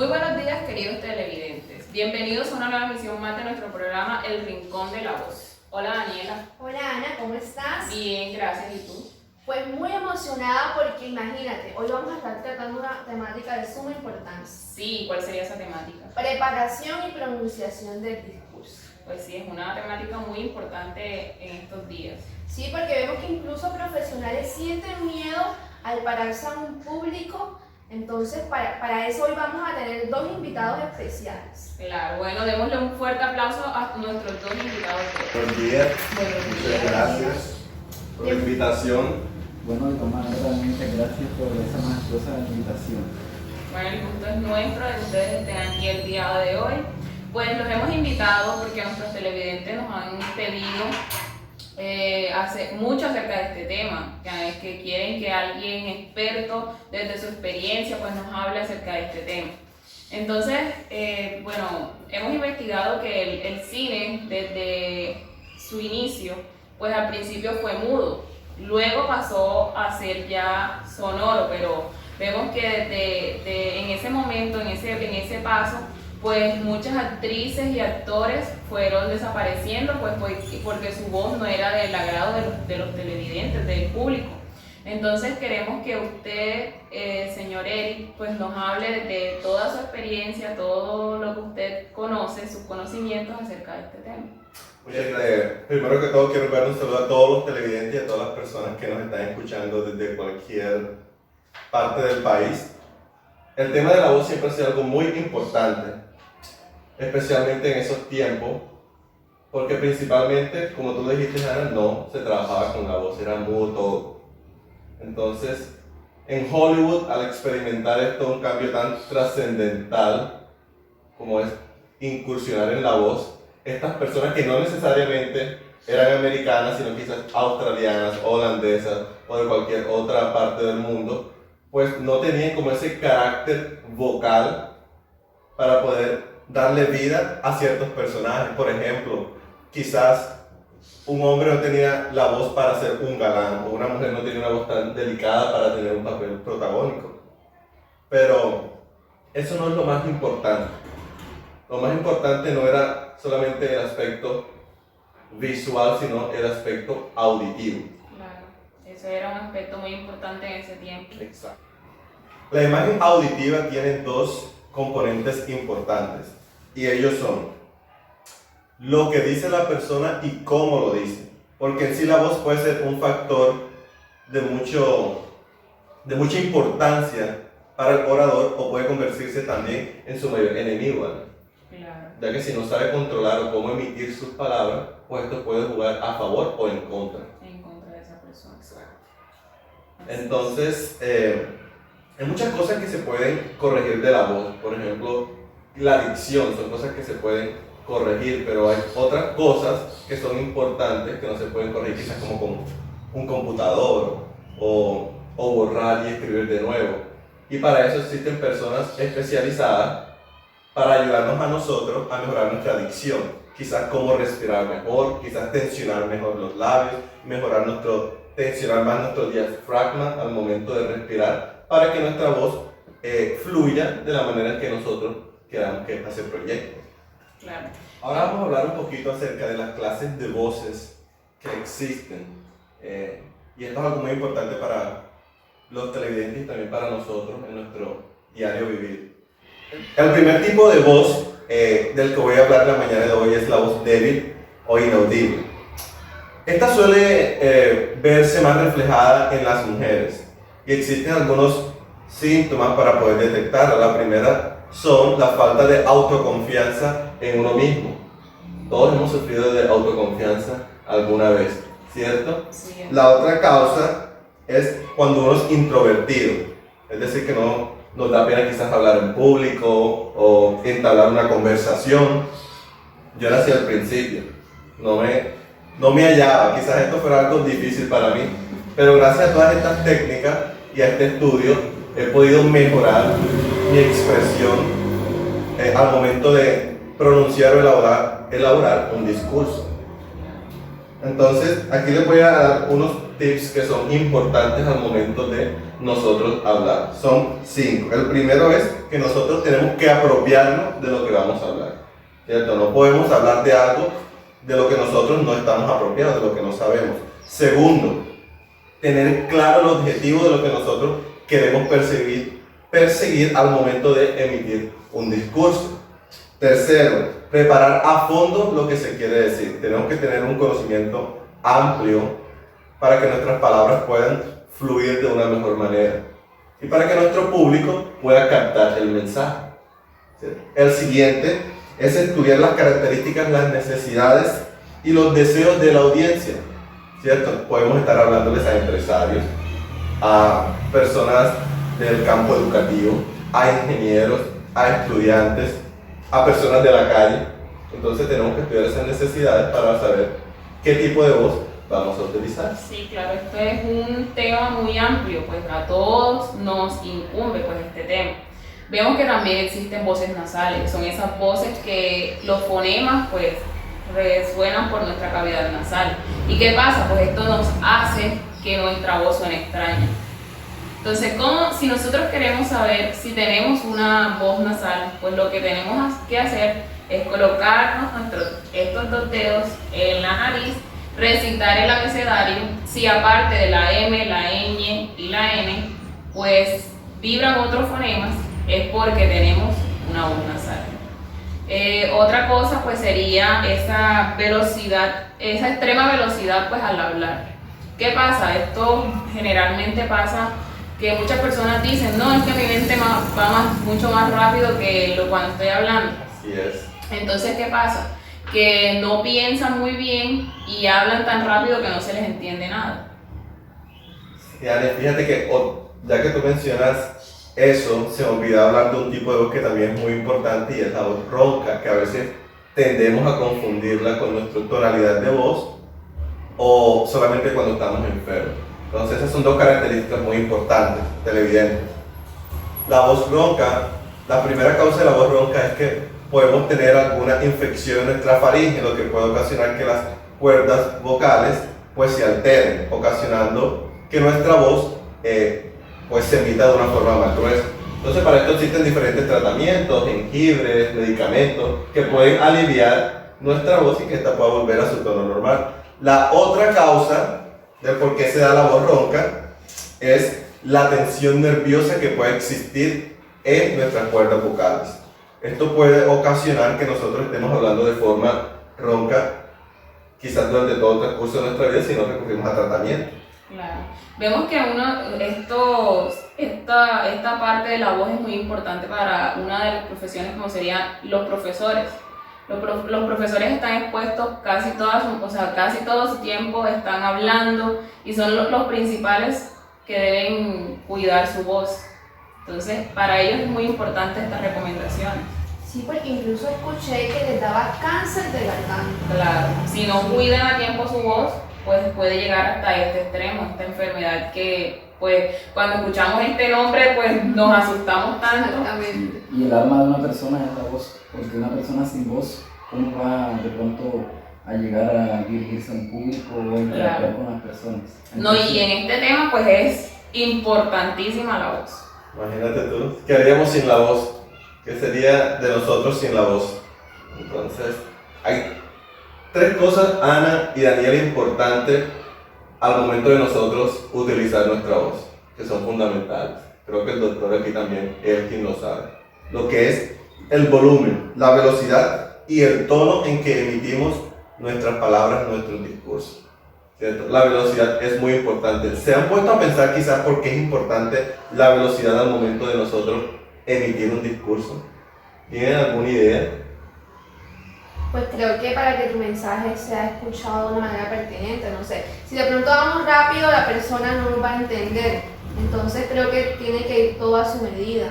Muy buenos días, queridos televidentes. Bienvenidos a una nueva emisión más de nuestro programa El Rincón de la Voz. Hola, Daniela. Hola, Ana, ¿cómo estás? Bien, gracias. ¿Y tú? Pues muy emocionada porque imagínate, hoy vamos a estar tratando una temática de suma importancia. Sí, ¿cuál sería esa temática? Preparación y pronunciación del discurso. Pues sí, es una temática muy importante en estos días. Sí, porque vemos que incluso profesionales sienten miedo al pararse a un público. Entonces, para eso hoy vamos a tener dos invitados especiales. Claro, bueno, démosle un fuerte aplauso a nuestros dos invitados. Buenos días, Buenos muchas días. gracias por la invitación. Bueno, de todas maneras, muchas gracias por esa majestuosa invitación. Bueno, el gusto es nuestro de que ustedes estén aquí el día de hoy. Pues los hemos invitado porque nuestros televidentes nos han pedido mucho acerca de este tema, que quieren que alguien experto desde su experiencia pues nos hable acerca de este tema. Entonces, bueno, hemos investigado que el cine desde su inicio, pues al principio fue mudo, luego pasó a ser ya sonoro, pero vemos que en ese momento, en ese paso, pues muchas actrices y actores fueron desapareciendo pues porque su voz no era del agrado de los televidentes, del público. Entonces queremos que usted, señor Eric, pues nos hable de toda su experiencia, todo lo que usted conoce, sus conocimientos acerca de este tema. Muchas gracias. Primero que todo quiero enviar un saludo a todos los televidentes y a todas las personas que nos están escuchando desde cualquier parte del país. El tema de la voz siempre ha sido algo muy importante, especialmente en esos tiempos, porque principalmente, como tú dijiste, Ana, no se trabajaba con la voz, era mudo todo. Entonces, en Hollywood, al experimentar esto, un cambio tan trascendental como es incursionar en la voz, estas personas que no necesariamente eran americanas, sino quizás australianas, holandesas o de cualquier otra parte del mundo, pues no tenían como ese carácter vocal para poder darle vida a ciertos personajes. Por ejemplo, quizás un hombre no tenía la voz para ser un galán, o una mujer no tenía una voz tan delicada para tener un papel protagónico. Pero eso no es lo más importante. Lo más importante no era solamente el aspecto visual, sino el aspecto auditivo. Claro, ese era un aspecto muy importante en ese tiempo. Exacto. La imagen auditiva tiene dos componentes importantes, y ellos son lo que dice la persona y cómo lo dice, porque en sí la voz puede ser un factor de mucha importancia para el orador, o puede convertirse también en su mayor enemigo, ¿no? Claro. Ya que si no sabe controlar o cómo emitir sus palabras, pues esto puede jugar a favor o en contra. En contra de esa persona. Entonces, hay muchas cosas que se pueden corregir de la voz. Por ejemplo, la dicción, son cosas que se pueden corregir, pero hay otras cosas que son importantes que no se pueden corregir, quizás como con un computador o borrar y escribir de nuevo. Y para eso existen personas especializadas para ayudarnos a nosotros a mejorar nuestra dicción, quizás cómo respirar mejor, quizás tensionar mejor los labios, tensionar más nuestro diafragma al momento de respirar, para que nuestra voz fluya de la manera en que nosotros queramos que se proyecte. Claro. Ahora vamos a hablar un poquito acerca de las clases de voces que existen, y esto es algo muy importante para los televidentes y también para nosotros en nuestro diario vivir. El primer tipo de voz del que voy a hablar la mañana de hoy es la voz débil o inaudible. Esta suele verse más reflejada en las mujeres, y existen algunos síntomas para poder detectarla. La primera son la falta de autoconfianza en uno mismo. Todos hemos sufrido de autoconfianza alguna vez, ¿cierto? Sí. La otra causa es cuando uno es introvertido, es decir, que no nos da pena quizás hablar en público o entablar una conversación. Yo era así al principio, no me hallaba, quizás esto fuera algo difícil para mí, pero gracias a todas estas técnicas y a este estudio he podido mejorar mi expresión al momento de pronunciar o elaborar un discurso. Entonces, aquí les voy a dar unos tips que son importantes al momento de nosotros hablar. Son 5. El primero es que nosotros tenemos que apropiarnos de lo que vamos a hablar, ¿cierto? No podemos hablar de algo de lo que nosotros no estamos apropiados, de lo que no sabemos. Segundo, tener claro el objetivo de lo que nosotros queremos perseguir al momento de emitir un discurso. Tercero, preparar a fondo lo que se quiere decir. Tenemos que tener un conocimiento amplio para que nuestras palabras puedan fluir de una mejor manera y para que nuestro público pueda captar el mensaje. ¿Sí? El siguiente es estudiar las características, las necesidades y los deseos de la audiencia, ¿cierto? Podemos estar hablándoles a empresarios, a personas del campo educativo, a ingenieros, a estudiantes, a personas de la calle. Entonces tenemos que estudiar esas necesidades para saber qué tipo de voz vamos a utilizar. Sí, claro, esto es un tema muy amplio, pues a todos nos incumbe pues este tema. Vemos que también existen voces nasales, son esas voces que los fonemas pues resuenan por nuestra cavidad nasal. ¿Y qué pasa? Pues esto nos hace que nuestra voz suene extraña. Entonces, si nosotros queremos saber si tenemos una voz nasal, pues lo que tenemos que hacer es colocarnos estos dos dedos en la nariz, recitar el abecedario. Si aparte de la M, la ñ y la N, pues vibran otros fonemas, es porque tenemos una voz nasal. Otra cosa pues sería esa velocidad, esa extrema velocidad pues al hablar. ¿Qué pasa? Esto generalmente pasa que muchas personas dicen, no, es que mi mente va mucho más rápido que cuando estoy hablando. Así es. Entonces, ¿qué pasa? Que no piensan muy bien y hablan tan rápido que no se les entiende nada. Fíjate que ya que tú mencionas eso, se me olvidó hablar de un tipo de voz que también es muy importante y es la voz ronca, que a veces tendemos a confundirla con nuestra tonalidad de voz o solamente cuando estamos enfermos. Entonces esas son dos características muy importantes, televidentes. La voz ronca, la primera causa de la voz ronca es que podemos tener alguna infección en nuestra faringe, lo que puede ocasionar que las cuerdas vocales pues se alteren, ocasionando que nuestra voz pues se emita de una forma más gruesa. Entonces para esto existen diferentes tratamientos, jengibres, medicamentos que pueden aliviar nuestra voz y que esta pueda volver a su tono normal. La otra causa de por qué se da la voz ronca es la tensión nerviosa que puede existir en nuestras cuerdas vocales. Esto puede ocasionar que nosotros estemos hablando de forma ronca, quizás durante todo el transcurso de nuestra vida si no recurrimos a tratamiento. Claro. Vemos que esta parte de la voz es muy importante para una de las profesiones como serían los profesores. Los profesores están expuestos casi todo su tiempo, están hablando y son los principales que deben cuidar su voz. Entonces, para ellos es muy importante estas recomendaciones. Sí, porque incluso escuché que les daba cáncer de garganta. Claro, si no cuidan a tiempo su voz, pues puede llegar hasta este extremo, esta enfermedad que, pues, cuando escuchamos este nombre, pues nos asustamos tanto. Exactamente. Y el alma de una persona es la voz, porque una persona sin voz, ¿cómo va de pronto a llegar a dirigirse a un público o a interactuar con las personas? Entonces, No, y en este tema, pues es importantísima la voz. Imagínate tú, ¿qué haríamos sin la voz? ¿Qué sería de nosotros sin la voz? Entonces, hay tres cosas, Ana y Daniela, importantes al momento de nosotros utilizar nuestra voz, que son fundamentales. Creo que el doctor aquí también es quien lo sabe. Lo que es el volumen, la velocidad y el tono en que emitimos nuestras palabras, nuestros discursos, ¿cierto? La velocidad es muy importante. ¿Se han puesto a pensar quizás por qué es importante la velocidad al momento de nosotros emitir un discurso? ¿Tienen alguna idea? Pues creo que para que tu mensaje sea escuchado de una manera pertinente, no sé. Si de pronto vamos rápido, la persona no nos va a entender. Entonces creo que tiene que ir todo a su medida.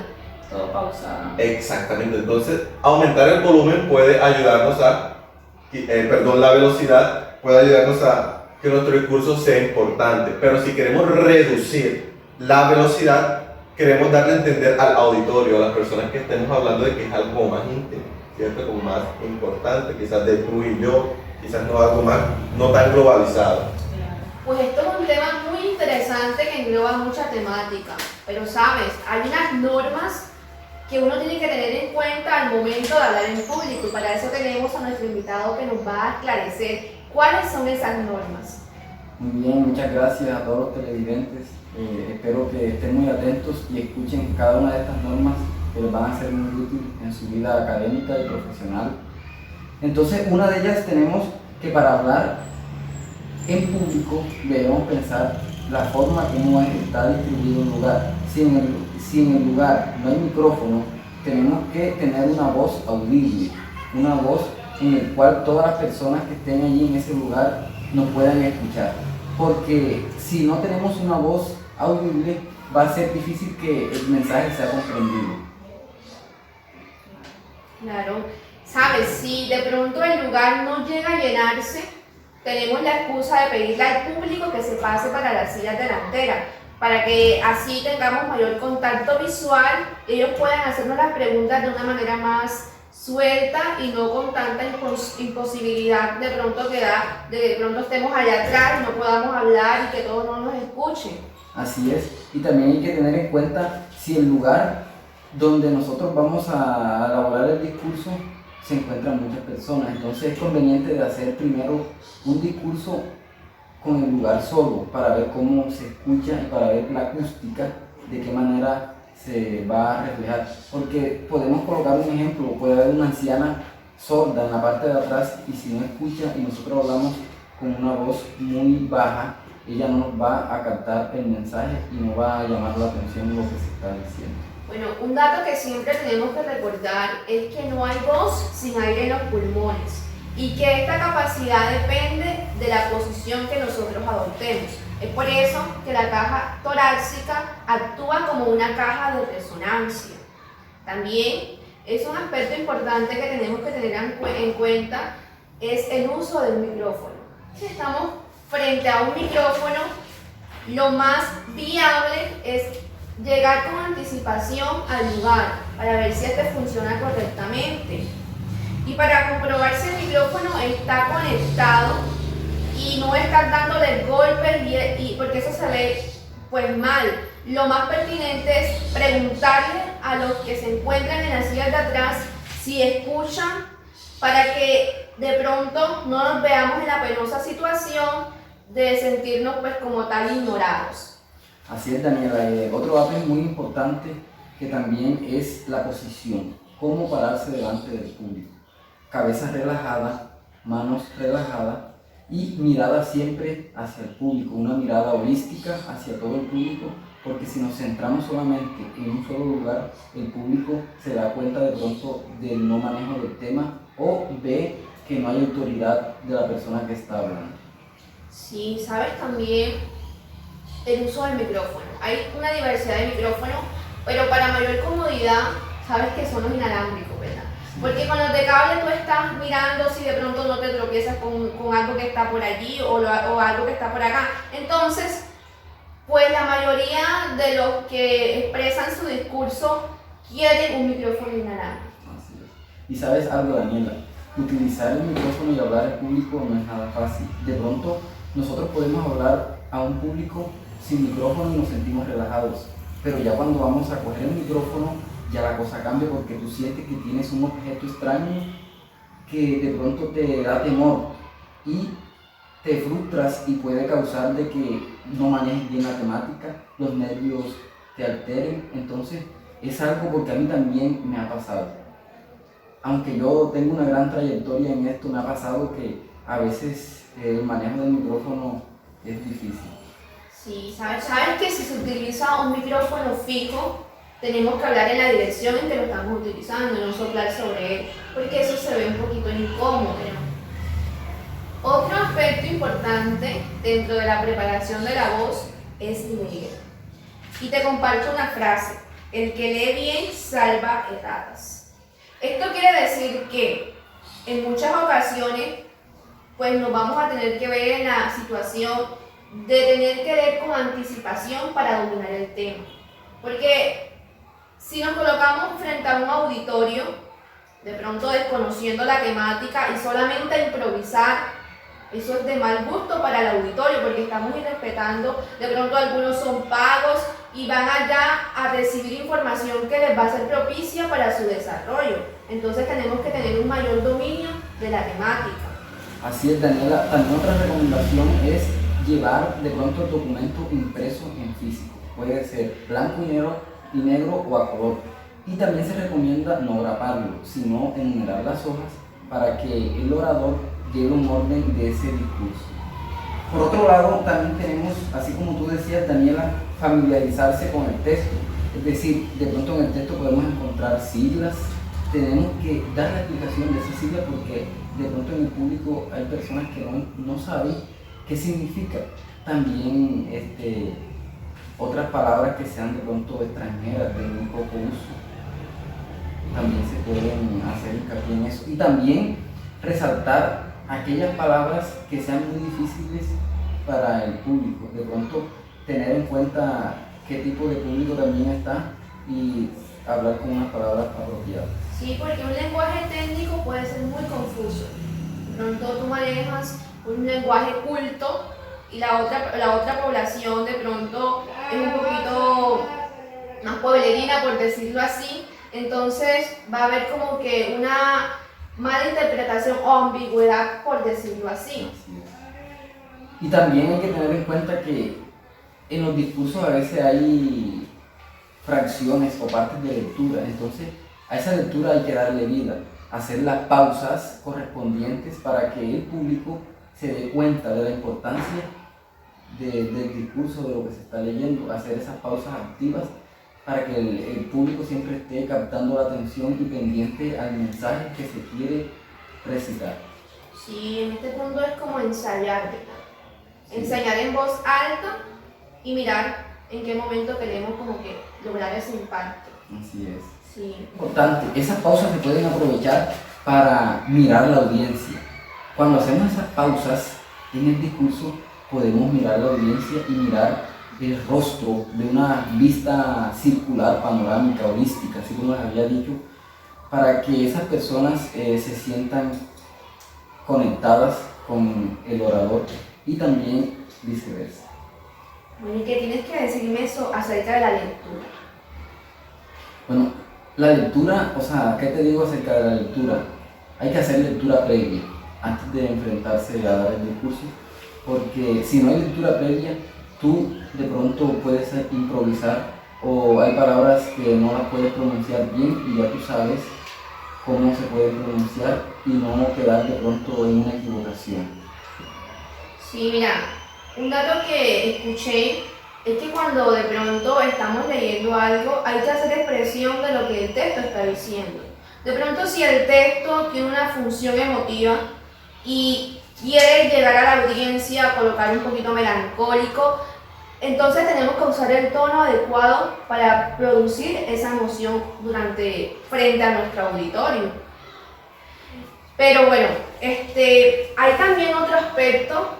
Todo pausado. Exactamente. Entonces, aumentar el volumen puede ayudarnos la velocidad puede ayudarnos a que nuestro discurso sea importante. Pero si queremos reducir la velocidad, queremos darle a entender al auditorio, a las personas que estemos hablando de que es algo más íntimo, ¿cierto? Como más importante, quizás de tú y yo, quizás no algo más, no tan globalizado. Pues esto es un tema importante que engloba mucha temática, pero sabes, hay unas normas que uno tiene que tener en cuenta al momento de hablar en público y para eso tenemos a nuestro invitado que nos va a esclarecer cuáles son esas normas. Muy bien, muchas gracias a todos los televidentes. Espero que estén muy atentos y escuchen cada una de estas normas que les van a ser muy útiles en su vida académica y profesional. Entonces, una de ellas tenemos que para hablar en público debemos pensar la forma como está distribuido un lugar. Si en el lugar no hay micrófono, tenemos que tener una voz audible, una voz en la cual todas las personas que estén allí en ese lugar nos puedan escuchar. Porque si no tenemos una voz audible, va a ser difícil que el mensaje sea comprendido. Claro, sabes, si de pronto el lugar no llega a llenarse, tenemos la excusa de pedirle al público que se pase para las sillas delanteras, para que así tengamos mayor contacto visual, ellos puedan hacernos las preguntas de una manera más suelta y no con tanta imposibilidad de pronto que da, de que de pronto estemos allá atrás y no podamos hablar y que todos no nos escuchen. Así es, y también hay que tener en cuenta si el lugar donde nosotros vamos a elaborar el discurso se encuentran muchas personas, entonces es conveniente de hacer primero un discurso con el lugar solo para ver cómo se escucha y para ver la acústica, de qué manera se va a reflejar, porque podemos colocar un ejemplo, puede haber una anciana sorda en la parte de atrás y si no escucha y nosotros hablamos con una voz muy baja, ella no nos va a captar el mensaje y no va a llamar la atención lo que se está diciendo. Bueno, un dato que siempre tenemos que recordar es que no hay voz sin aire en los pulmones y que esta capacidad depende de la posición que nosotros adoptemos. Es por eso que la caja torácica actúa como una caja de resonancia. También es un aspecto importante que tenemos que tener en cuenta es el uso del micrófono. Si estamos frente a un micrófono, lo más viable es llegar con anticipación al lugar para ver si este funciona correctamente y para comprobar si el micrófono está conectado y no estar dándole golpes y porque eso se ve pues mal. Lo más pertinente es preguntarle a los que se encuentran en las sillas de atrás si escuchan para que de pronto no nos veamos en la penosa situación de sentirnos pues como tal ignorados. Así es, Daniela. Otro dato muy importante que también es la posición, cómo pararse delante del público. Cabeza relajada, manos relajadas y mirada siempre hacia el público, una mirada holística hacia todo el público, porque si nos centramos solamente en un solo lugar, el público se da cuenta de pronto del no manejo del tema o ve que no hay autoridad de la persona que está hablando. Sí, sabes también el uso del micrófono. Hay una diversidad de micrófonos, pero para mayor comodidad, sabes que son los inalámbricos, ¿verdad? Porque con los de cable tú estás mirando si de pronto no te tropiezas con algo que está por allí o algo que está por acá. Entonces, pues la mayoría de los que expresan su discurso quieren un micrófono inalámbrico. Así es. Y sabes algo, Daniela, utilizar el micrófono y hablar al público no es nada fácil. De pronto, nosotros podemos hablar a un público sin micrófono y nos sentimos relajados, pero ya cuando vamos a coger el micrófono ya la cosa cambia porque tú sientes que tienes un objeto extraño que de pronto te da temor y te frustras y puede causar de que no manejes bien la temática, los nervios te alteren. Entonces es algo porque a mí también me ha pasado, aunque yo tengo una gran trayectoria en esto, me ha pasado que a veces el manejo del micrófono es difícil. Sí, sabes que si se utiliza un micrófono fijo, tenemos que hablar en la dirección en que lo estamos utilizando y no soplar sobre él, porque eso se ve un poquito incómodo, ¿no? Otro aspecto importante dentro de la preparación de la voz es leer. Y te comparto una frase: el que lee bien salva erratas. Esto quiere decir que en muchas ocasiones pues nos vamos a tener que ver en la situación de tener que leer con anticipación para dominar el tema. Porque si nos colocamos frente a un auditorio, de pronto desconociendo la temática y solamente a improvisar, Eso es de mal gusto para el auditorio porque estamos irrespetando, de pronto algunos son pagos y van allá a recibir información que les va a ser propicia para su desarrollo. Entonces tenemos que tener un mayor dominio de la temática. Así es, Daniela. También otra recomendación es llevar de pronto el documento impreso en físico. Puede ser blanco y negro o a color. Y también se recomienda no graparlo, sino enumerar las hojas para que el orador lleve un orden de ese discurso. Por otro lado, también tenemos, así como tú decías, Daniela, familiarizarse con el texto. Es decir, de pronto en el texto podemos encontrar siglas, tenemos que dar la explicación de esas siglas porque de pronto en el público hay personas que no saben qué significa. También otras palabras que sean de pronto extranjeras, de muy poco uso, también se pueden hacer hincapié en eso. Y también resaltar aquellas palabras que sean muy difíciles para el público. De pronto tener en cuenta qué tipo de público también está y hablar con unas palabras apropiadas. Sí, porque un lenguaje técnico puede ser muy confuso. De pronto tú manejas un lenguaje culto y la otra población de pronto es un poquito más pueblerina, por decirlo así. Entonces va a haber como que una mala interpretación o ambigüedad, por decirlo así. Y también hay que tener en cuenta que en los discursos a veces hay fracciones o partes de lectura, entonces a esa lectura hay que darle vida, hacer las pausas correspondientes para que el público se dé cuenta de la importancia del discurso, de lo que se está leyendo, hacer esas pausas activas para que el público siempre esté captando la atención y pendiente al mensaje que se quiere recitar. Sí, en este punto es como ensayar, ¿verdad? Sí. Ensayar en voz alta y mirar en qué momento queremos como que lograr ese impacto. Así es. Sí. Importante, esas pausas se pueden aprovechar para mirar la audiencia. Cuando hacemos esas pausas en el discurso, podemos mirar la audiencia y mirar el rostro de una vista circular, panorámica, holística, así como les había dicho, para que esas personas se sientan conectadas con el orador y también viceversa. Bueno, ¿y qué tienes que decirme eso acerca de la lectura? Bueno, la lectura, o sea, ¿qué te digo acerca de la lectura? Hay que hacer lectura previa antes de enfrentarse a dar el discurso, porque si no hay lectura previa, tú de pronto puedes improvisar o hay palabras que no las puedes pronunciar bien y ya tú sabes cómo se puede pronunciar y no quedar de pronto en una equivocación. Sí, mira, un dato que escuché es que cuando de pronto estamos leyendo algo hay que hacer expresión de lo que el texto está diciendo. De pronto si el texto tiene una función emotiva y quiere llegar a la audiencia, colocar un poquito melancólico, entonces tenemos que usar el tono adecuado para producir esa emoción frente a nuestro auditorio. Pero bueno, hay también otro aspecto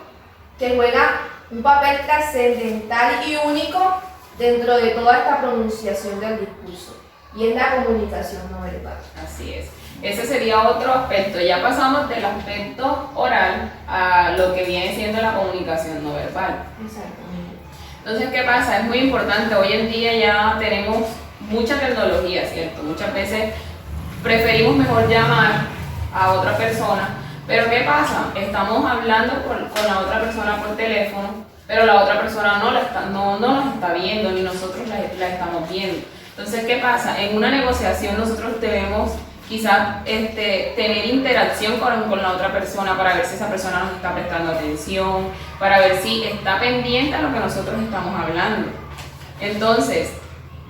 que juega un papel trascendental y único dentro de toda esta pronunciación del discurso, y es la comunicación no verbal. Así es. Ese sería otro aspecto. Ya pasamos del aspecto oral a lo que viene siendo la comunicación no verbal. Exactamente. Entonces, ¿qué pasa? Es muy importante. Hoy en día ya tenemos mucha tecnología, ¿cierto? Muchas veces preferimos mejor llamar a otra persona. Pero ¿qué pasa? Estamos hablando con la otra persona por teléfono, pero la otra persona no nos está viendo, ni nosotros la estamos viendo. Entonces, ¿qué pasa? En una negociación nosotros debemos quizás tener interacción con la otra persona para ver si esa persona nos está prestando atención, para ver si está pendiente a lo que nosotros estamos hablando. Entonces,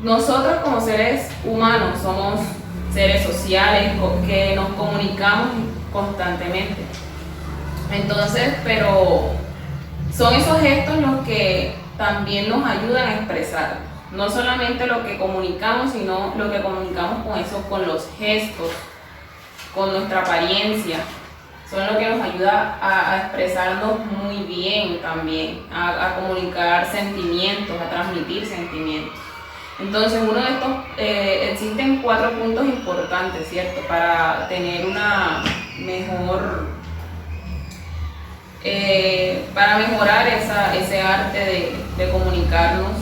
nosotros como seres humanos somos seres sociales que nos comunicamos constantemente. Entonces, pero son esos gestos los que también nos ayudan a expresar. No solamente lo que comunicamos, sino lo que comunicamos con los gestos, con nuestra apariencia. Son lo que nos ayuda a expresarnos muy bien también, a comunicar sentimientos, a transmitir sentimientos. Entonces, uno de estos, existen 4 puntos importantes, ¿cierto? Para tener una mejor para mejorar ese arte de comunicarnos,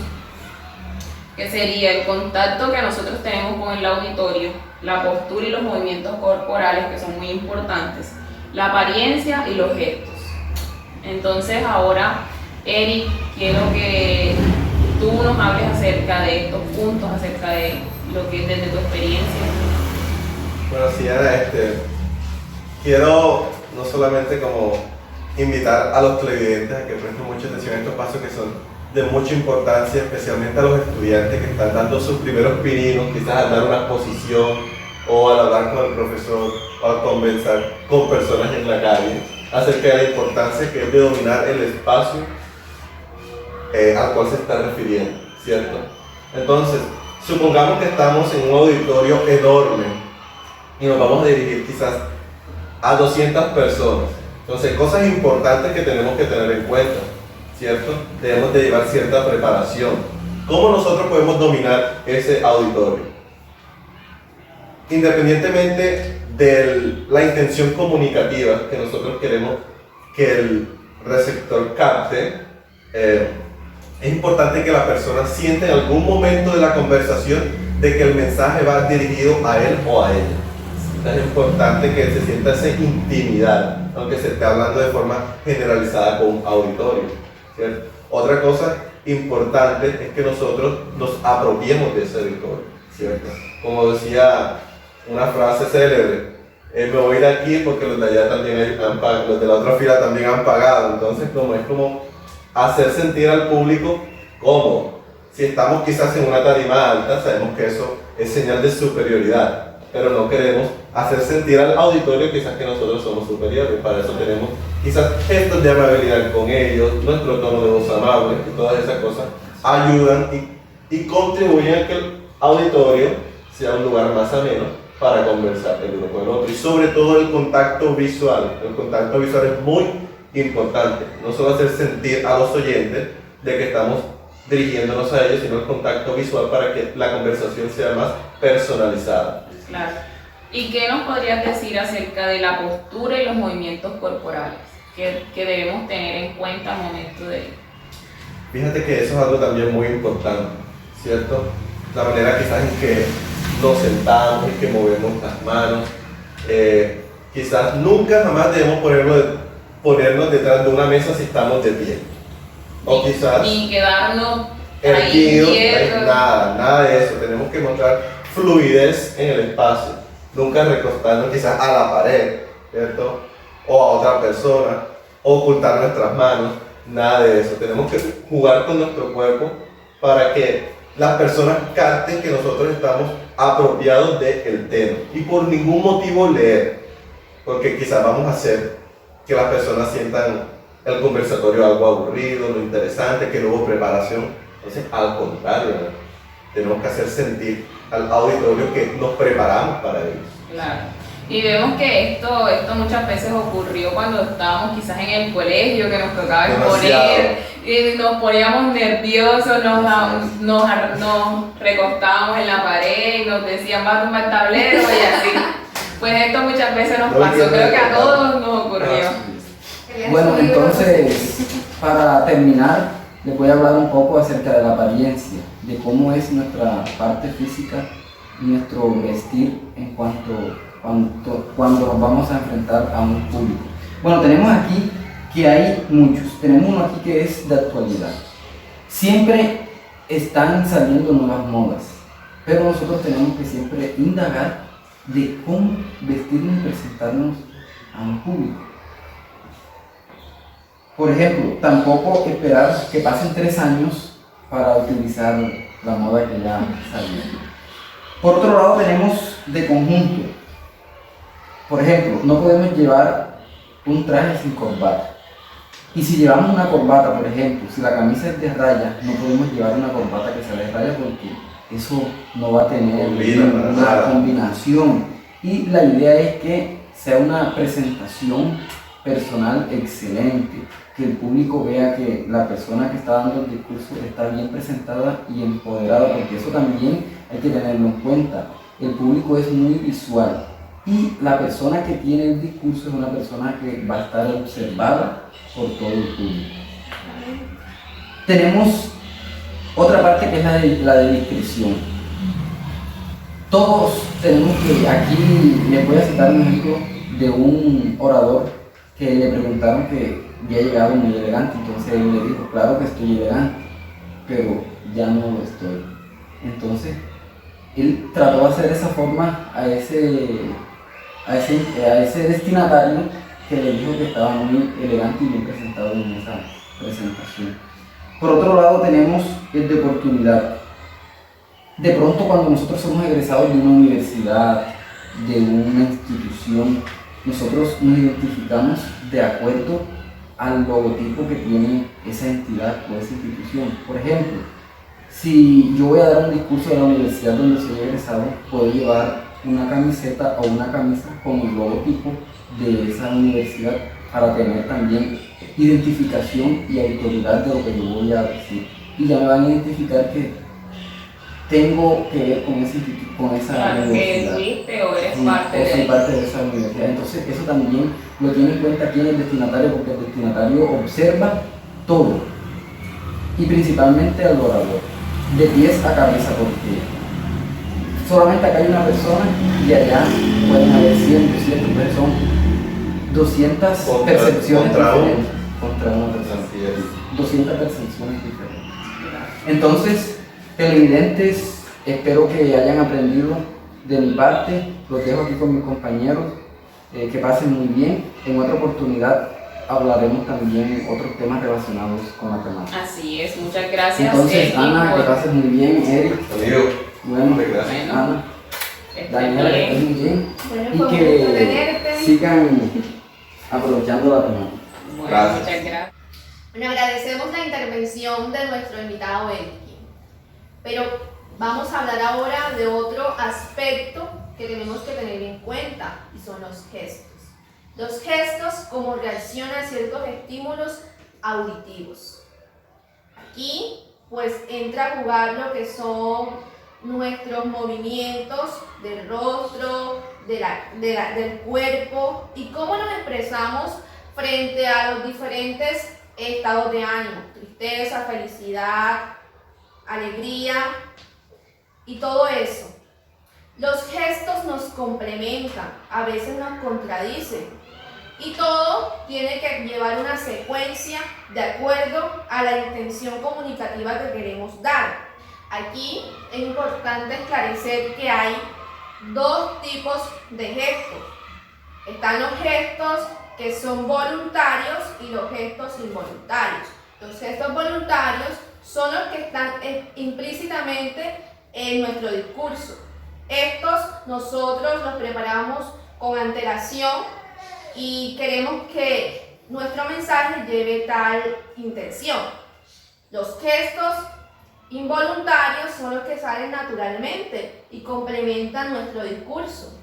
que sería el contacto que nosotros tenemos con el auditorio, la postura y los movimientos corporales, que son muy importantes, la apariencia y los gestos. Entonces ahora, Eric, quiero que tú nos hables acerca de estos puntos, acerca de lo que desde tu experiencia. Bueno, sí, Ana, quiero no solamente como invitar a los televidentes a que presten mucha atención a estos pasos que son de mucha importancia, especialmente a los estudiantes que están dando sus primeros pininos, quizás al dar una exposición o al hablar con el profesor o al conversar con personas en la calle, acerca de la importancia que es de dominar el espacio al cual se está refiriendo, ¿cierto? Entonces, supongamos que estamos en un auditorio enorme y nos vamos a dirigir quizás a 200 personas. Entonces, cosas importantes que tenemos que tener en cuenta, ¿cierto? Debemos de llevar cierta preparación. ¿Cómo nosotros podemos dominar ese auditorio? Independientemente de la intención comunicativa que nosotros queremos que el receptor capte, es importante que la persona sienta en algún momento de la conversación de que el mensaje va dirigido a él o a ella. Es importante que se sienta esa intimidad, aunque se esté hablando de forma generalizada con un auditorio, ¿cierto? Otra cosa importante es que nosotros nos apropiemos de ese auditorio, ¿cierto? Como decía una frase célebre, me voy de aquí porque los de allá también los de la otra fila también han pagado. Entonces, es como hacer sentir al público cómodo. Si estamos quizás en una tarima alta, sabemos que eso es señal de superioridad, pero no queremos hacer sentir al auditorio quizás que nosotros somos superiores. Para eso tenemos quizás gestos de amabilidad con ellos, nuestro tono de voz amable, y todas esas cosas ayudan y contribuyen a que el auditorio sea un lugar más ameno para conversar el uno con el otro. Y sobre todo el contacto visual. El contacto visual es muy importante, no solo hacer sentir a los oyentes de que estamos dirigiéndonos a ellos, sino el contacto visual para que la conversación sea más personalizada. Claro. ¿Y qué nos podrías decir acerca de la postura y los movimientos corporales que debemos tener en cuenta al momento de...? Fíjate que eso es algo también muy importante, ¿cierto? La manera quizás en que nos sentamos, en que movemos las manos. Quizás nunca jamás debemos ponernos detrás de una mesa si estamos de pie. O quizás ni quedarnos erguidos, ahí nada de eso. Tenemos que mostrar fluidez en el espacio. Nunca recostarnos quizás a la pared, ¿cierto? O a otra persona, ocultar nuestras manos, nada de eso. Tenemos que jugar con nuestro cuerpo para que las personas capten que nosotros estamos apropiados del tema. Y por ningún motivo leer, porque quizás vamos a hacer que las personas sientan el conversatorio algo aburrido, no interesante, que no hubo preparación. Entonces, al contrario, ¿no? Tenemos que hacer sentir al auditorio que nos preparamos para ellos. Claro. Y vemos que esto muchas veces ocurrió cuando estábamos quizás en el colegio, que nos tocaba exponer, y nos poníamos nerviosos, nos recostábamos en la pared y nos decían, va a tumbar el tablero y así. Pues esto muchas veces nos pasó, creo que a todos nos ocurrió. Bueno, entonces, para terminar, les voy a hablar un poco acerca de la apariencia, de cómo es nuestra parte física y nuestro vestir en cuando nos vamos a enfrentar a un público. Bueno, tenemos aquí que hay muchos. Tenemos uno aquí que es de actualidad. Siempre están saliendo nuevas modas, pero nosotros tenemos que siempre indagar de cómo vestirnos y presentarnos a un público. Por ejemplo, tampoco esperar que pasen 3 años para utilizar la moda que ya salió. Por otro lado, tenemos de conjunto. Por ejemplo, no podemos llevar un traje sin corbata. Y si llevamos una corbata, por ejemplo, si la camisa es de rayas, no podemos llevar una corbata que sea de rayas porque eso no va a tener una combinación. Y la idea es que sea una presentación personal excelente, que el público vea que la persona que está dando el discurso está bien presentada y empoderada, porque eso también hay que tenerlo en cuenta. El público es muy visual y la persona que tiene el discurso es una persona que va a estar observada por todo el público. Tenemos otra parte que es la de discreción. Todos tenemos que, aquí les voy a citar un ejemplo de un orador que le preguntaron que había llegado muy elegante, entonces él le dijo, claro que estoy elegante, pero ya no lo estoy. Entonces, él trató de hacer de esa forma a ese destinatario que le dijo que estaba muy elegante y bien presentado en esa presentación. Por otro lado tenemos el de oportunidad. De pronto cuando nosotros somos egresados de una universidad, de una institución, nosotros nos identificamos de acuerdo al logotipo que tiene esa entidad o esa institución. Por ejemplo, si yo voy a dar un discurso de la universidad donde soy egresado, puedo llevar una camiseta o una camisa con el logotipo de esa universidad para tener también identificación y autoridad de lo que yo voy a decir. Y ya me van a identificar que tengo que ver con esa Claro, universidad. que fuiste o eres Sí, parte o soy de... parte de esa universidad. Entonces eso también lo tiene en cuenta aquí en el destinatario, porque el destinatario observa todo y principalmente al orador, de pies a cabeza, porque solamente acá hay una persona y allá pueden haber 100, 200, entonces son 200 percepciones diferentes contra una persona. Así es. 200 percepciones diferentes. Entonces, televidentes, espero que hayan aprendido de mi parte, los dejo aquí con mis compañeros, que pasen muy bien. En otra oportunidad hablaremos también otros temas relacionados con la temática. Así es, muchas gracias. Entonces, Eric, Ana, que por- pases muy bien, Eric, Amigo, bueno, muchas gracias. Bueno, Ana, estés Daniela, que bien. estén muy bien Bueno, y fue un gusto que tenerte. sigan aprovechando la temática. Bueno, Gracias. muchas gracias. Bueno, agradecemos la intervención de nuestro invitado Elkin, pero vamos a hablar ahora de otro aspecto que tenemos que tener en cuenta y son los gestos. Los gestos como reacción a ciertos estímulos auditivos. Aquí pues entra a jugar lo que son nuestros movimientos del rostro, del cuerpo y cómo nos expresamos frente a los diferentes estados de ánimo, tristeza, felicidad, alegría y todo eso. Los gestos nos complementan, a veces nos contradicen y todo tiene que llevar una secuencia de acuerdo a la intención comunicativa que queremos dar. Aquí es importante esclarecer que hay dos tipos de gestos. Están los gestos que son voluntarios y los gestos involuntarios. Los gestos voluntarios son los que están implícitamente en nuestro discurso. Estos nosotros los preparamos con antelación y queremos que nuestro mensaje lleve tal intención. Los gestos involuntarios son los que salen naturalmente y complementan nuestro discurso.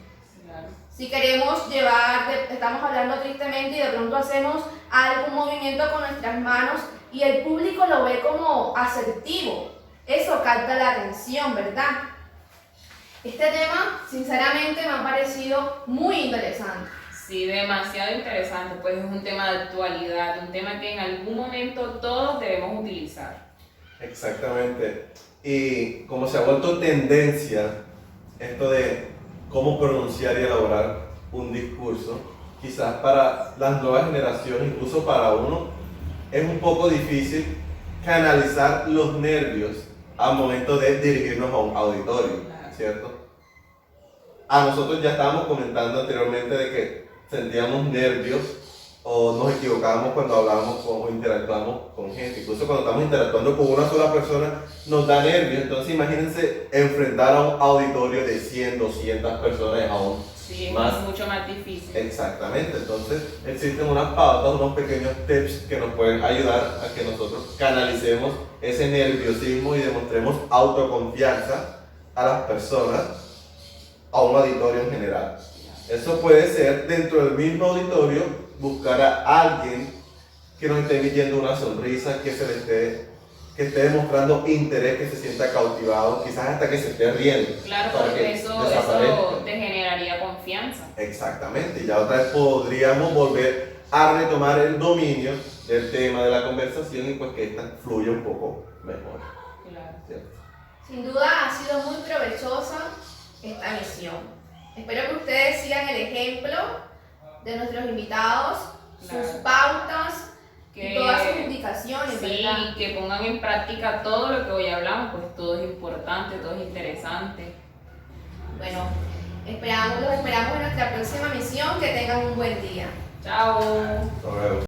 Claro. Si queremos estamos hablando tristemente y de pronto hacemos algún movimiento con nuestras manos y el público lo ve como asertivo, eso capta la atención, ¿verdad? Este tema, sinceramente, me ha parecido muy interesante. Sí, demasiado interesante, pues es un tema de actualidad, un tema que en algún momento todos debemos utilizar. Exactamente. Y como se ha vuelto tendencia esto de cómo pronunciar y elaborar un discurso, quizás para las nuevas generaciones, incluso para uno, es un poco difícil canalizar los nervios al momento de dirigirnos a un auditorio, ¿cierto? A nosotros ya estábamos comentando anteriormente de que sentíamos nervios o nos equivocábamos cuando hablábamos o interactuamos con gente. Incluso cuando estamos interactuando con una sola persona nos da nervios. Entonces imagínense enfrentar a un auditorio de 100, 200 personas aún. Sí, es Más. mucho más difícil. Exactamente. Entonces existen unas pautas, unos pequeños tips que nos pueden ayudar a que nosotros canalicemos ese nerviosismo y demostremos autoconfianza a las personas, a un auditorio en general. Eso puede ser dentro del mismo auditorio, buscar a alguien que nos esté emitiendo una sonrisa, que esté demostrando interés, que se sienta cautivado, quizás hasta que se esté riendo. Claro, para porque que eso desaparezca. te genera generaría confianza. Exactamente, ya otra vez podríamos volver a retomar el dominio del tema de la conversación y pues que esta fluya un poco mejor. Claro. ¿Cierto? Sin duda ha sido muy provechosa esta misión. Espero que ustedes sigan el ejemplo de nuestros invitados, Claro. sus pautas y todas sus indicaciones, Sí, ¿verdad? que pongan en práctica todo lo que hoy hablamos, pues todo es importante, todo es interesante. Bueno, los esperamos en nuestra próxima misión. Que tengan un buen día. Chao. Hasta luego.